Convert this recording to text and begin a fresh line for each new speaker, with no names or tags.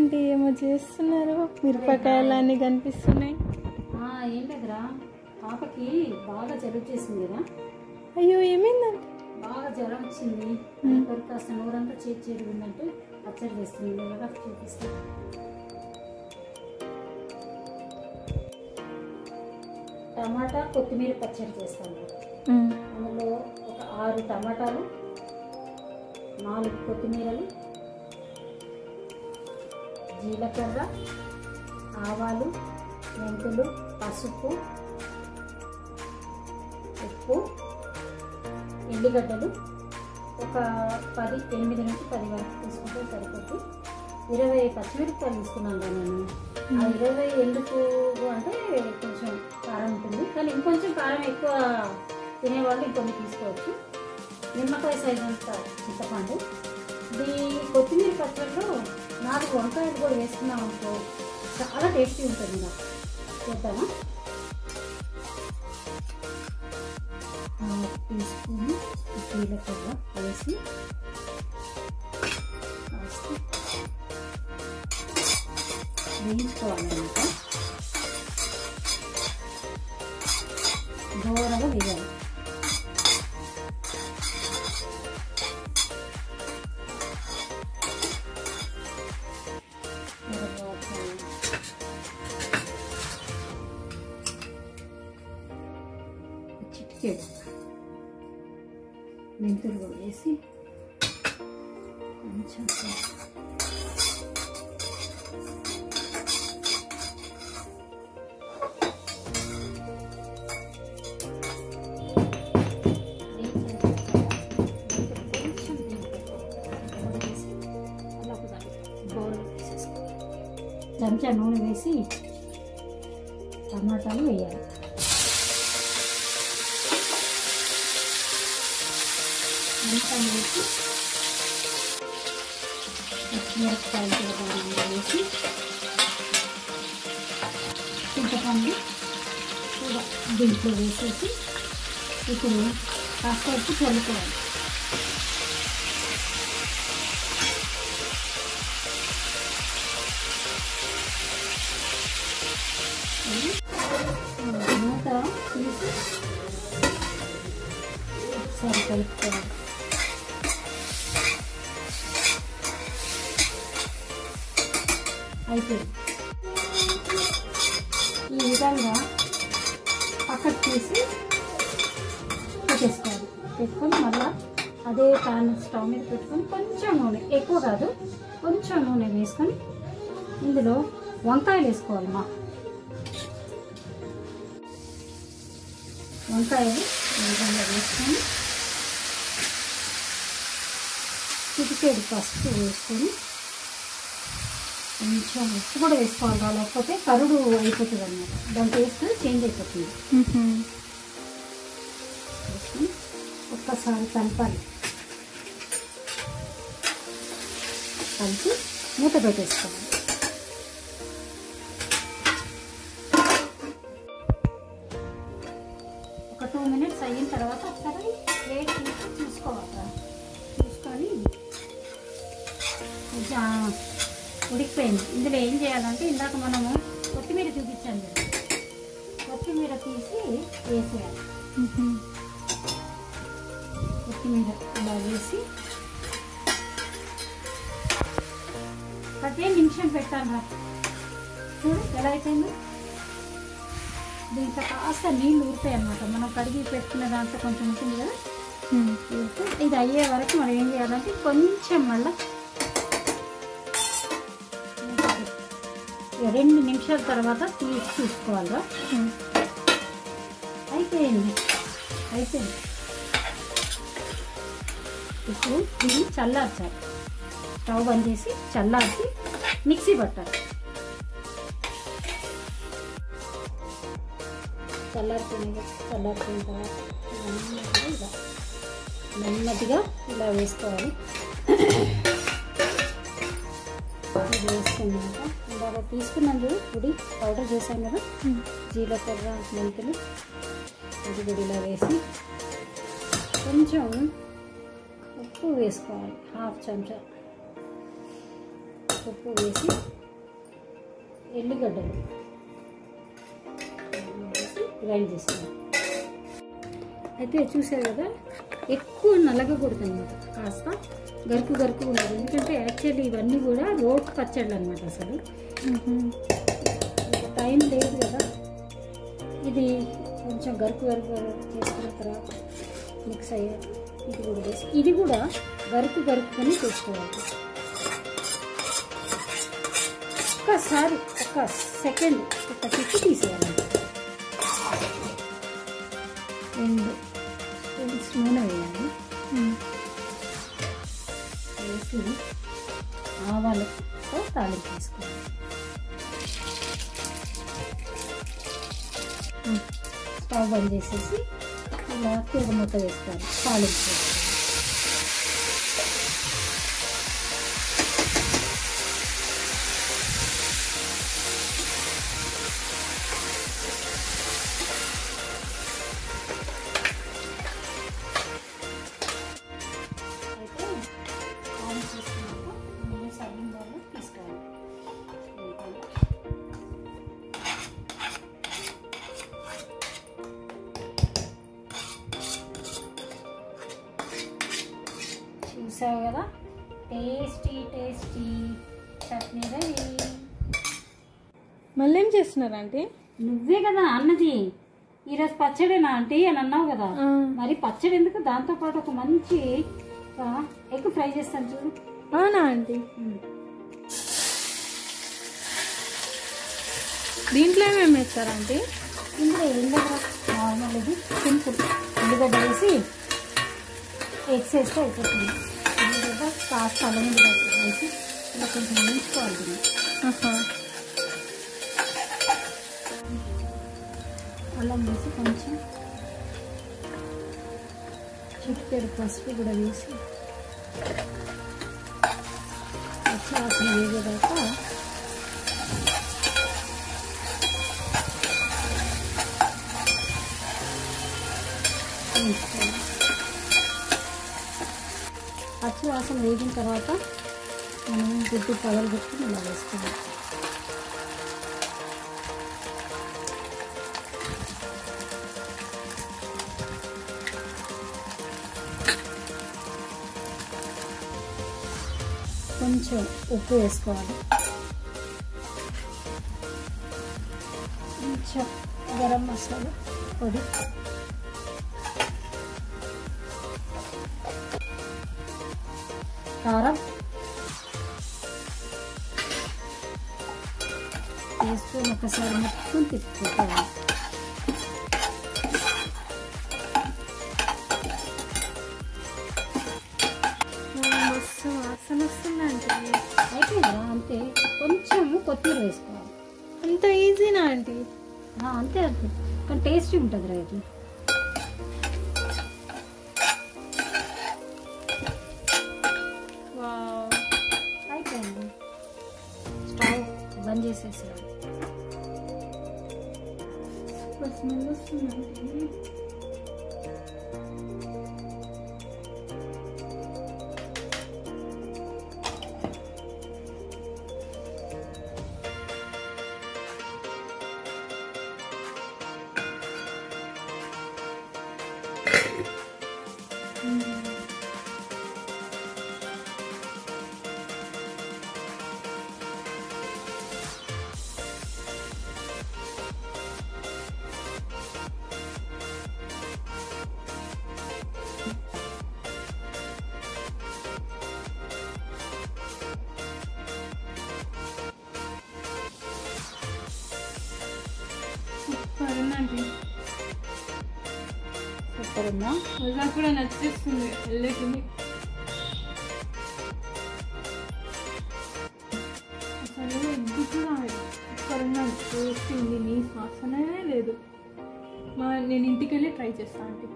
ఏంటి ఏమో చేస్తున్నారు? మిరపకాయలు అన్నీ కనిపిస్తున్నాయి.
ఏం లేదురా, పాపకి బాగా జలుబు చేసింది కదా.
అయ్యో ఏమైందండి?
బాగా జ్వరం వచ్చింది. కాస్త నోరంతా చేదు ఉందంటే పచ్చడి చేస్తుంది కదా, చూపిస్తా. టమాటా కొత్తిమీర పచ్చడి చేస్తాను. అందులో ఒక 6 టమాటాలు, 4 కొత్తిమీరలు, జీలకర్ర, ఆవాలు, మెంతులు, పసుపు, ఉప్పు, ఎండుగడ్డలు ఒక 8 నుంచి 10 వరకు తీసుకుంటే సరిపోతుంది. 20 పచ్చిమిరపకాయలు తీసుకున్నాను నేను. ఆ 20 ఎందుకు అంటే కొంచెం కారం ఉంటుంది, కానీ ఇంకొంచెం కారం ఎక్కువ తినేవాళ్ళు ఇంకొన్ని తీసుకోవచ్చు. నిమ్మకాయ సైజ్ అంత చింతపండు. ఈ కొత్తిమీర పచ్చడిలో 4 వంకాయలు కూడా వేసుకున్నాం అనుకో, చాలా టేస్టీ ఉంటుంది. నాకు చూద్దామా? 1 టీ స్పూన్ జీలకర్ర వేసి వేయించుకోవాలన్నమాట. దూరగా వేయాలి. చిటికెడు మెంతులు కూడా వేసి కొంచెం చెంచా నూనె వేసి టమాటాలు వేయాలి. అంతా వేసి పచ్చిమిరపకాయలు కూడా వేసి చింతపండు కూడా దీంట్లో వేసేసి ఇప్పుడు కాస్త ఉప్పు చల్లుకోవాలి. మూత తీసి ఒకసారి కలుపుకోవాలి. అయిపోయింది. ఈ విధంగా పక్కకు తీసి పెట్టేసుకోవాలి. పెట్టుకొని మళ్ళీ అదే ప్యాన్ స్టవ్ మీద పెట్టుకొని కొంచెం నూనె, ఎక్కువ కాదు, కొంచెం నూనె వేసుకొని ఇందులో వంకాయలు వేసుకోవాలి. వంకాయలు ఈ విధంగా వేసుకొని చిటికెడు పసుపు వేసుకొని కొంచెం ఉప్పు కూడా వేసుకోవాలి, లేకపోతే కరుడు అయిపోతుంది అన్నమాట. దాని టేస్ట్ చేంజ్ అయిపోతుంది. వేసుకొని ఒక్కసారి కలపాలి. కలిపి మూత పెట్టేసుకోవాలి. ఒక 2 మినిట్స్ అయిన తర్వాత ఒకసారి ప్లేట్ తీసి చూసుకోవాలి. చూసుకొని ఉడికిపోయింది. ఇందులో ఏం చేయాలంటే ఇందాక మనము కొత్తిమీర చూపించాం కదా, కొత్తిమీర తీసి వేసేయాలి. కొత్తిమీర ఇలా వేసి 15 నిమిషం పెట్టాను. చూడు ఎలా అయిపోయింది. దీంట్లో కాస్త నీళ్ళు ఊరుతాయి అన్నమాట. మనం కడిగి పెట్టుకున్న దాంట్లో కొంచెం ఉంటుంది కదా, ఇది అయ్యే వరకు మనం ఏం చేయాలంటే కొంచెం మళ్ళీ 2 నిమిషాల తర్వాత తీసి చూసుకోవాలిరా. అయిపోయింది. ఇప్పుడు ఇది చల్లార్చాలి. స్టవ్ బంద్ చేసి చల్లార్చి మిక్సీ పట్టాలి. చల్లారిపోయిన తర్వాత నెమ్మదిగా ఇలా వేసుకోవాలి. ఇది వేసుకున్నాక ఇలాగ తీసుకున్నాను పొడి పౌడర్ చేసాం కదా, జీలకర్ర, మెంతులు, అది కూడా ఇలా వేసి కొంచెం ఉప్పు వేసుకోవాలి. 1/2 చెంచా ఉప్పు వేసి ఎల్లిగడ్డలు వేసి గ్రైండ్ చేస్తాను. అయితే చూసారు కదా, ఎక్కువ నలగకూడదు అనమాట, కాస్త గరుకు గరుకు ఉండదు. ఎందుకంటే యాక్చువల్లీ ఇవన్నీ కూడా రోట్ పచ్చళ్ళు అనమాట. అసలు టైం లేదు కదా, ఇది కొంచెం గరుకు గరుకు చేసుకున్న తర్వాత మిక్స్ అయ్యాక ఇది కూడా వేసి, ఇది కూడా గరుకు గరుకుని చేసుకోవాలి. ఒక్కసారి ఒక సెకండ్ ఒక తిప్పి తీసేయాలి. 2 స్పూన్స్ నూనె వేయాలి. వేసి ఆవాలతో తాలింపు వేసుకోవాలి. స్టవ్ బంద్ చేసేసి ఇలా తిరగమూత వేసుకోవాలి. తాలింపు వేసుకోవాలి. చూసావు కదా, టేస్టీ టేస్టీ చట్నీ రెడీ.
మళ్ళీ ఏం చేస్తున్నారు ఆంటీ?
నువ్వే కదా అన్నది ఈరోజు పచ్చడేనా ఆంటీ అని అన్నావు కదా, మరి పచ్చడి ఎందుకు, దాంతోపాటు ఒక మంచి ఎగ్ ఫ్రై చేస్తాను చూడు.
అవునా ఆంటీ? దీంట్లో ఏమేమి వేస్తారా ఆంటీ?
ఇందులో ఏంటంటే నార్మల్ ఇది సింపుల్, ఉల్లిగడ్డ వేసి ఎగ్స్ వేస్తే అయిపోతుంది. ఉల్లిగడ్డ కాస్త అల్లం వేసి ఇలా కొంచెం వేయించుకోవాలి. అల్లం వేసి కొంచెం చిటికెడు పసుపు కూడా వేసి వచ్చి వాసన వేగేదాకా వేయించుకోవాలి. పచ్చి వాసన వేగిన తర్వాత మనం గుడ్డు పగలు పెట్టుకుని ఇలా వేసుకోవాలి. కొంచెం ఉప్పు వేసుకోవాలి. కొంచెం గరం మసాలా పొడి, కారం వేసుకొని ఒకసారి మొత్తం తిప్పుకోవాలి.
వాసన వస్తుందంటే
అయిపోయిందా? అంతే. కొంచెం కొత్తిమీర వేసుకోవాలి.
అంత ఈజీనా ఆంటీ?
అంతే అంతే, కానీ టేస్టీ ఉంటుంది రా ఇది. అయిపోయింది. స్టవ్ బంద్ చేసేసాడు.
స్మెల్ వస్తుందంటే
సూపర్ ఉందా?
అలా కూడా నచ్చేస్తుంది వెళ్ళేటివి. అసలు ఎగ్గు కూడా సూపర్ టేస్ట్ ఉంది, నీ వాసనే లేదు. నేను ఇంటికి వెళ్ళి ట్రై చేస్తాను ఆంటీ.